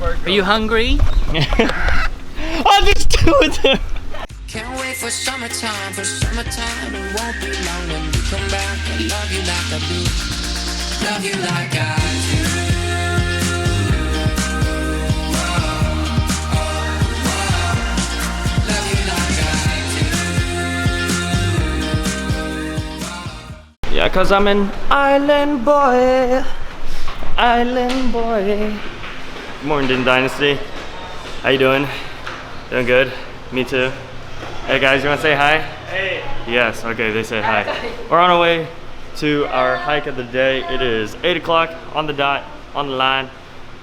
Are you hungry? Oh, there's two of them. Can't wait for summertime, it won't be long when you come back. I love you like I do, love you like I do. Love you like I do. Yeah, cause I'm an island boy. Island boy. Good morning, Dinh Dynasty. How you doing? Doing good? Me too. Hey guys, you wanna say hi? Hey. Yes, okay, they said hi. We're on our way to our hike of the day. It is 8 o'clock on the dot, on the line.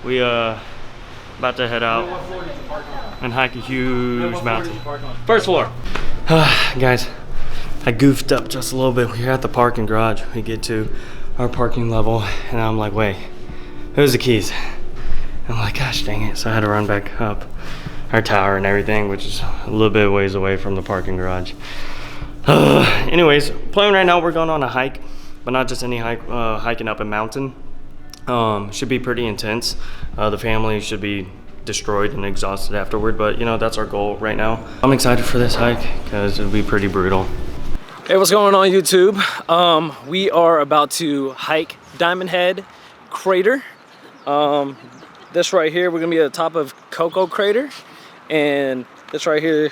We about to head out and hike a huge mountain. First floor. Guys, I goofed up just a little bit. We're at the parking garage. We get to our parking level and I'm like, wait, where's the keys? I'm like, gosh dang it. So I had to run back up our tower and everything, which is a little bit ways away from the parking garage. Anyways, plan right now, we're going on a hike, but not just any hike, hiking up a mountain. Should be pretty intense. The family should be destroyed and exhausted afterward, but you know, that's our goal right now. I'm excited for this hike because it'll be pretty brutal. Hey, what's going on YouTube? We are about to hike Diamond Head Crater. This right here, we're gonna be at the top of Coco Crater, and this right here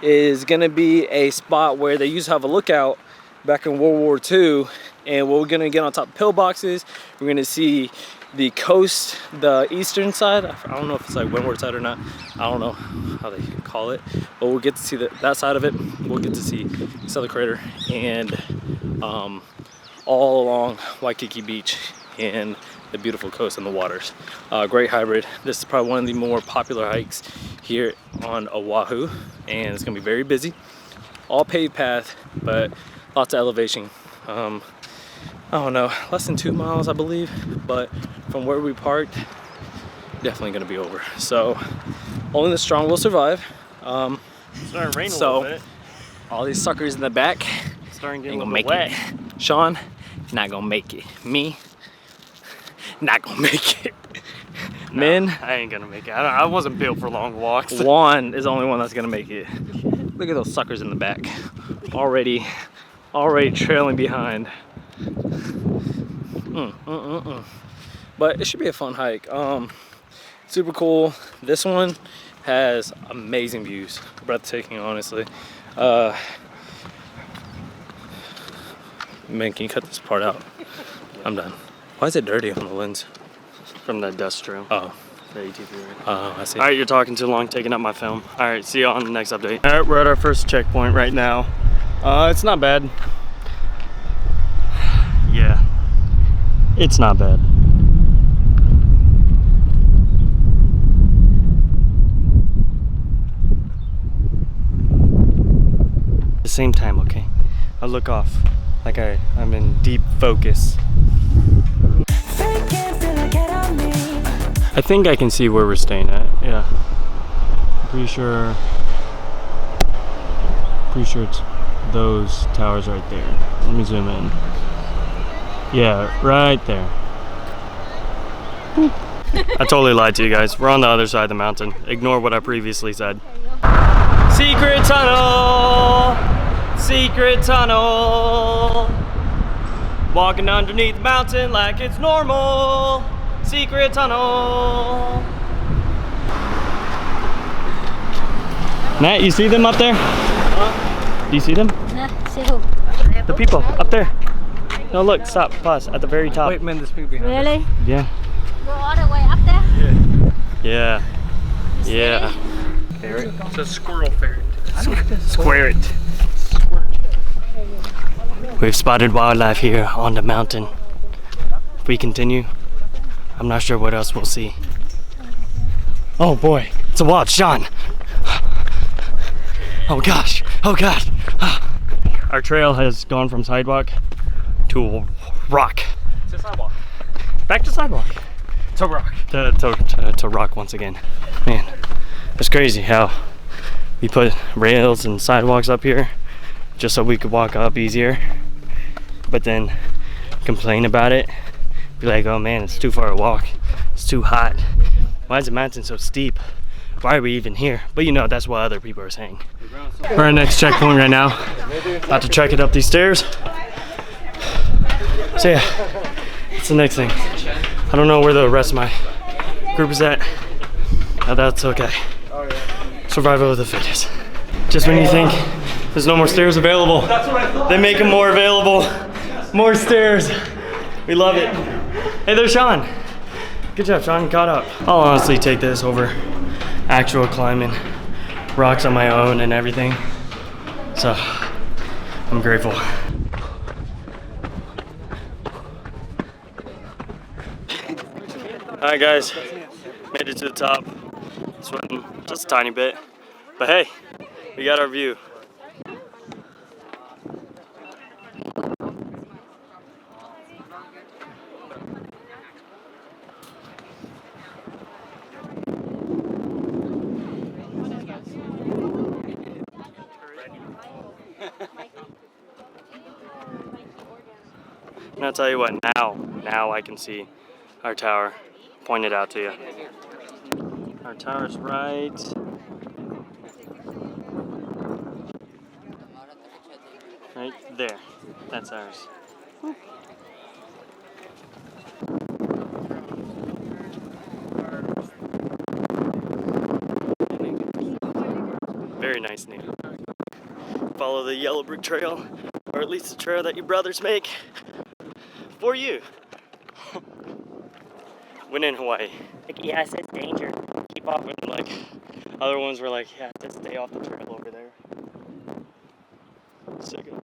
is gonna be a spot where they used to have a lookout back in World War II. And we're gonna get on top of pillboxes. We're gonna see the coast, the eastern side. I don't know if it's like windward side or not. I don't know how they call it, but we'll get to see that side of it. We'll get to see Southern Crater and all along Waikiki Beach and the beautiful coast and the waters. Great hybrid. This is probably one of the more popular hikes here on Oahu, and it's gonna be very busy. All paved path, but lots of elevation. I don't know, less than 2 miles, I believe, but from where we parked, definitely gonna be over. So only the strong will survive. It's starting to rain a so little bit. all these suckers in the back It's starting to get ain't a gonna little make wet. it. Sean, not gonna make it. Me, not gonna make it. No, Men, I ain't gonna make it. I wasn't built for long walks. Juan is the only one that's gonna make it. Look at those suckers in the back, already trailing behind. But it should be a fun hike. Super cool. This one has amazing views, breathtaking, honestly. Man, can you cut this part out? I'm done. Why is it dirty on the lens? From that dust trail. Oh. The ATV, right? Oh, I see. All right, you're talking too long, taking up my film. All right, see you on the next update. All right, we're at our first checkpoint right now. It's not bad. Yeah, it's not bad. At the same time, okay? I look off like I'm in deep focus. I think I can see where we're staying at, yeah. Pretty sure it's those towers right there. Let me zoom in. Yeah, right there. I totally lied to you guys. We're on the other side of the mountain. Ignore what I previously said. Secret tunnel! Secret tunnel! Walking underneath the mountain like it's normal. Secret tunnel. Matt, you see them up there? Huh? Do you see them? See who? The people up there. No, look, stop, pause, at the very top. Wait, man, there's people behind us. Really? Yeah. Go all the way up there? Yeah. Yeah. Ferret? It's a squirrel ferret. Square it. We've spotted wildlife here on the mountain. If we continue, I'm not sure what else we'll see. Oh boy, it's a wild Sean. Oh gosh, oh gosh. Our trail has gone from sidewalk to a rock. It's a sidewalk. Back to sidewalk. To rock. To rock once again. Man, it's crazy how we put rails and sidewalks up here just so we could walk up easier, but then complain about it, be like, oh man, it's too far to walk, it's too hot, Why is the mountain so steep? Why are we even here? But you know, that's what other people are saying. We're at our next checkpoint right now. About to trek it up these stairs. So yeah, that's the next thing. I don't know where the rest of my group is at. But that's okay. Survival of the fittest. Just when you think there's no more stairs available, they make them more available. More stairs. We love it. Hey, there's Sean. Good job, Sean. Caught up. I'll honestly take this over actual climbing rocks on my own and everything. So, I'm grateful. Alright guys, made it to the top. Sweating just a tiny bit. But hey, we got our view. And I'll tell you what, now I can see our tower pointed out to you. Our tower's right there. That's ours. Very nice name. Follow the yellow brick trail, or at least the trail that your brothers make for you. When in Hawaii. Like, yeah, it says danger. Keep off. And like, other ones were like, yeah, just stay off the trail over there. So good.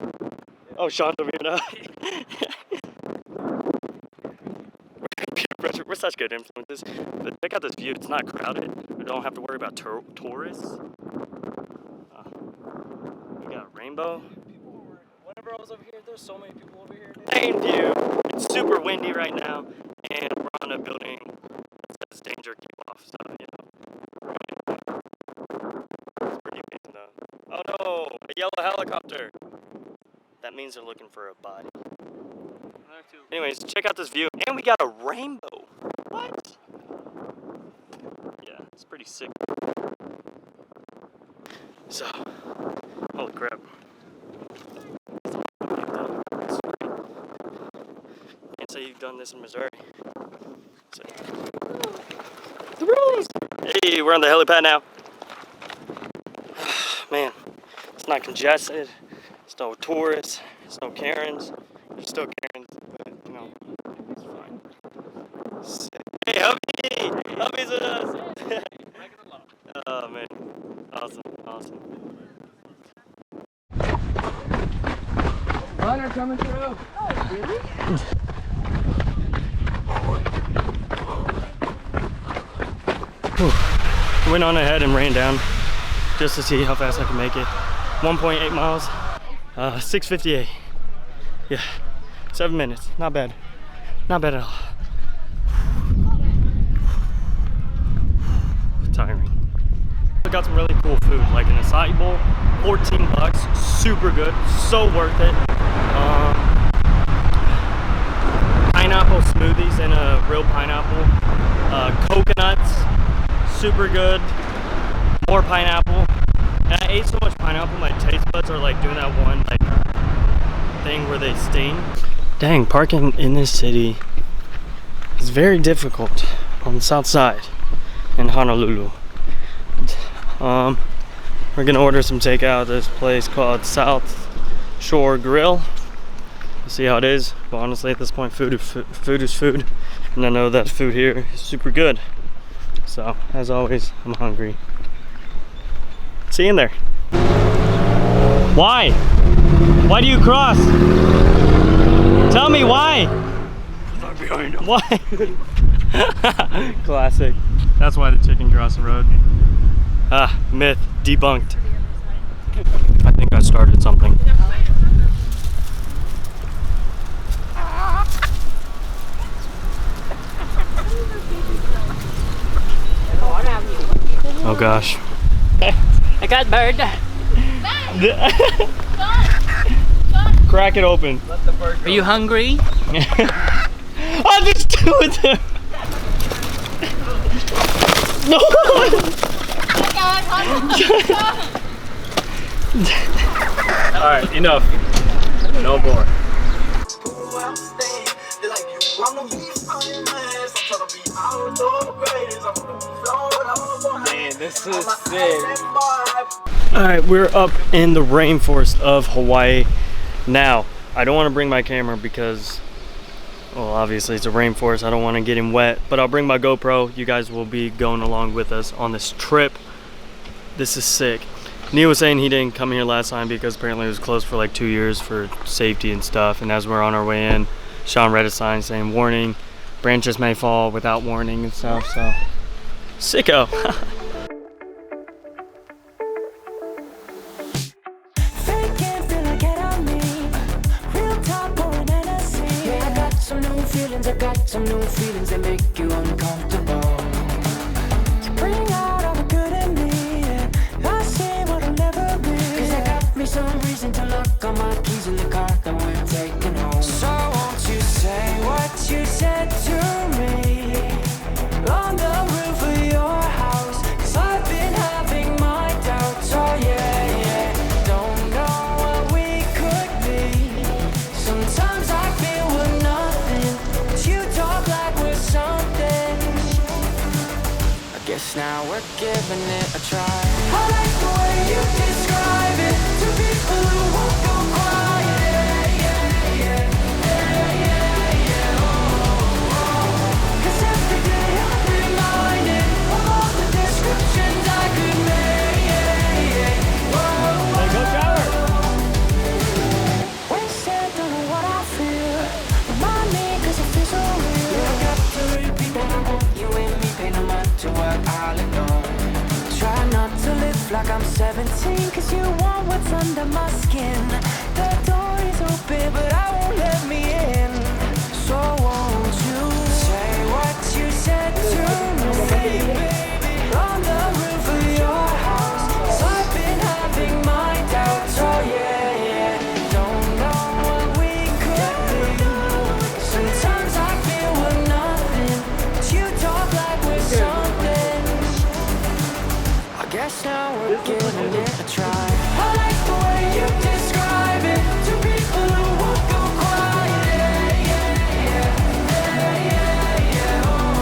Oh, Sean's over here now. We're such good influences. But check out this view. It's not crowded. We don't have to worry about tourists. We got a rainbow. Whenever I was over here, there's so many people over here. Same view. It's super windy right now, and we're on a building that says danger, keep off. So, you know, it's pretty amazing though. Oh no, a yellow helicopter. That means they're looking for a body. Anyways, check out this view, and we got a rainbow. What? Yeah, it's pretty sick. So, holy crap. Can't say you've done this in Missouri. So, the rules! Hey, we're on the helipad now. Man, it's not congested. There's no tourists. There's no Karens. There's still Karens, but you know, it's fine. Sick. Hey, Hubby! Hubby's with us! Oh man, awesome, awesome. Runner coming through. Oh, really? Went on ahead and ran down just to see how fast I can make it. 1.8 miles, 6:58. Yeah, 7 minutes. Not bad. Not bad at all. Tiring. I got some really cool food, like an acai bowl, 14 bucks, super good, so worth it. Pineapple smoothies and a real pineapple. Coconuts, super good. More pineapple. And I ate so much pineapple, my taste buds are like doing that one like thing where they sting. Dang, parking in this city is very difficult on the south side in Honolulu. We're gonna order some takeout at this place called South Shore Grill. We'll see how it is, but honestly at this point food is food, and I know that food here is super good. So as always, I'm hungry. See you in there. Why? Why do you cross? Tell me why. I'm behind him. Why? Classic. That's why the chicken crossed the road. Ah, myth debunked. I think I started something. Oh gosh. I got bird. Crack it open. Are you hungry? Oh, there's two of them. No! Alright, enough. No more. Man, this is sick. Alright, we're up in the rainforest of Hawaii. Now, I don't want to bring my camera because, well, obviously it's a rainforest. I don't want to get him wet, but I'll bring my GoPro. You guys will be going along with us on this trip. This is sick. Neil was saying he didn't come here last time because apparently it was closed for like 2 years for safety and stuff. And as we're on our way in, Sean read a sign saying, warning, branches may fall without warning and stuff, so sicko. I got some new feelings that make you uncomfortable. You bring out all the good in me, and I see what I'll never be. Cause I got me some reason to look on my keys in the car that we're taking home. So won't you say what you said to me on the roof of your house? Cause I've been having my doubts, oh yeah, yeah. Don't know what we could be. Sometimes I feel we're nothing. You talk like we're something. I guess now we're giving it a try. I like the way you describe it to people who won't go quiet. Yeah, yeah, yeah, yeah, yeah, oh, oh. Cause every day I'm reminded of all the descriptions I could make. Yeah, yeah, whoa, whoa. Go shower. Wasted, don't know what I feel. Remind me cause it feels so real. I got to repeat that I want you and me. Pay no mind to what I'll ignore. Try not to live like I'm 17 cause you want what's under my skin. The door is open but I won't let me in. So won't you say what you said to me, baby, on the roof of your house? Cause I've been having my doubts, oh yeah, yeah. Don't know what we could be. Sometimes I feel we're nothing, but you talk like we're something. I guess now we're giving it a try. I like the way you describe it to people who won't go quiet. Yeah, yeah, yeah, yeah, yeah, oh,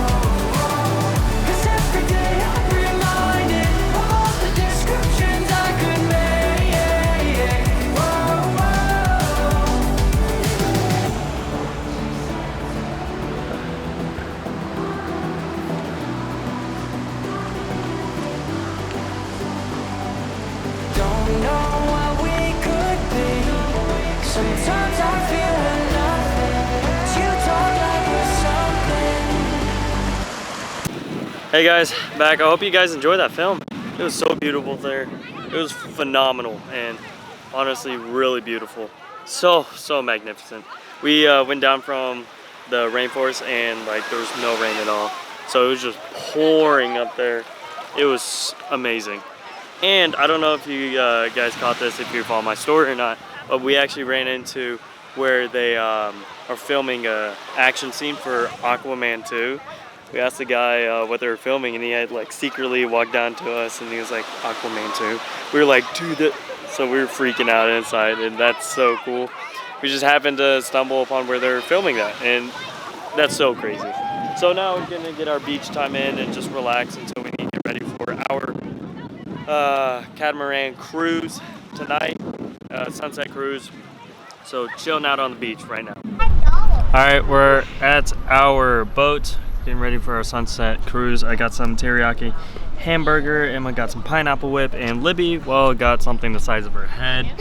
oh. Cause every day I'm reminded of all the descriptions I could make. Yeah, yeah, whoa, whoa. Don't know what we could be. Sometimes I feel we're nothing, but you talk like we're something. Hey guys, back. I hope you guys enjoyed that film. It was so beautiful there. It was phenomenal and honestly really beautiful. So magnificent. We went down from the rainforest and like there was no rain at all. So it was just pouring up there. It was amazing. And I don't know if you guys caught this, if you follow my story or not, but we actually ran into where they are filming a action scene for Aquaman 2. We asked the guy what they were filming and he had like secretly walked down to us and he was like, Aquaman 2. We were like, dude, so we were freaking out inside and that's so cool. We just happened to stumble upon where they're filming that and that's so crazy. So now we're gonna get our beach time in and just relax until we need to get ready for our Catamaran cruise tonight, sunset cruise. So chilling out on the beach right now. Alright, we're at our boat, getting ready for our sunset cruise. I got some teriyaki hamburger, Emma got some pineapple whip, and Libby, well, got something the size of her head.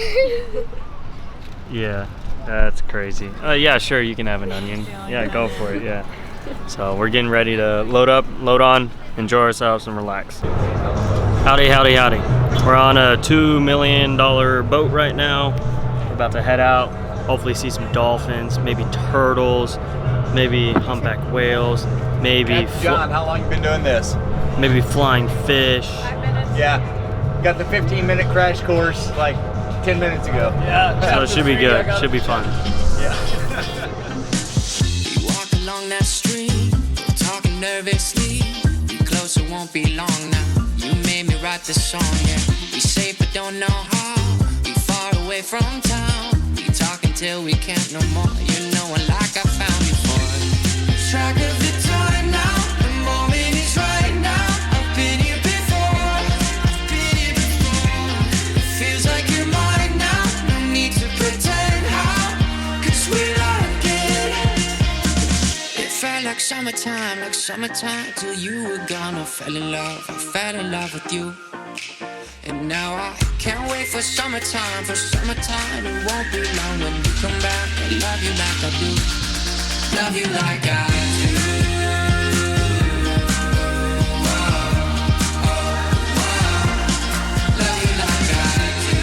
Yeah, that's crazy. Yeah, sure, you can have an onion. Yeah, go for it, yeah. So we're getting ready to load up, load on, enjoy ourselves, and relax. Howdy, howdy, howdy. We're on a $2 million boat right now. We're about to head out, hopefully see some dolphins, maybe turtles, maybe humpback whales, maybe John, how long you been doing this? maybe flying fish. Yeah, got the 15-minute crash course like 10 minutes ago. Yeah, so it should be good, should be fun. Yeah. You walk along that street, talking nervously. You closer, won't be long now. You made me write this song, yeah. We safe but don't know how. We far away from town. We talk until we can't no more. You know it like I found before. Track of the time now. The moment is right now. I've been here before. I've been here before. It feels like you're mine now. No need to pretend how. 'Cause we're like it. It felt like summertime till you were gone. I fell in love with you. And now I can't wait for summertime. It won't be long when you come back and love you like I do. Love you like I do. Love you like I do.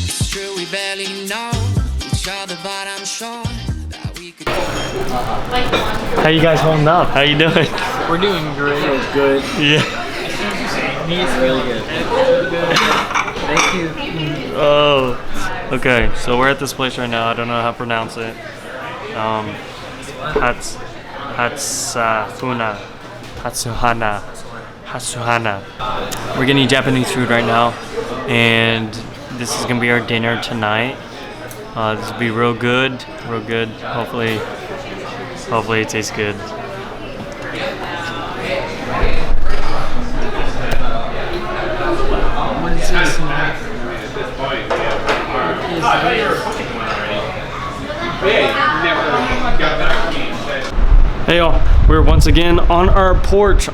It's true we barely know each other, but I'm sure that we could. How you guys holding up? How you doing? We're doing great. Feels good. Yeah. He's really good. Thank you. Oh. Okay, so we're at this place right now. I don't know how to pronounce it. Hatsuhana. We're getting Japanese food right now, and this is gonna be our dinner tonight. This will be real good. Hopefully it tastes good. What is this? Hey y'all, we're once again on our porch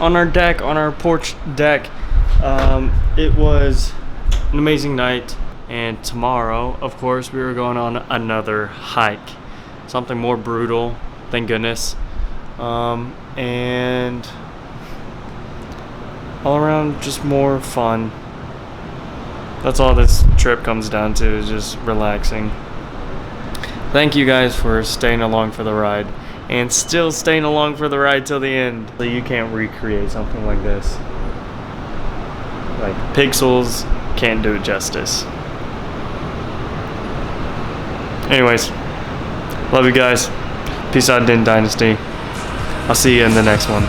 deck. It was an amazing night, and tomorrow, of course, we were going on another hike. Something more brutal, thank goodness. And all around just more fun. That's all this trip comes down to, is just relaxing. Thank you guys for staying along for the ride, and still staying along for the ride till the end. So you can't recreate something like this. Like, pixels can't do it justice. Anyways, love you guys. Peace out, Dinh Dynasty. I'll see you in the next one.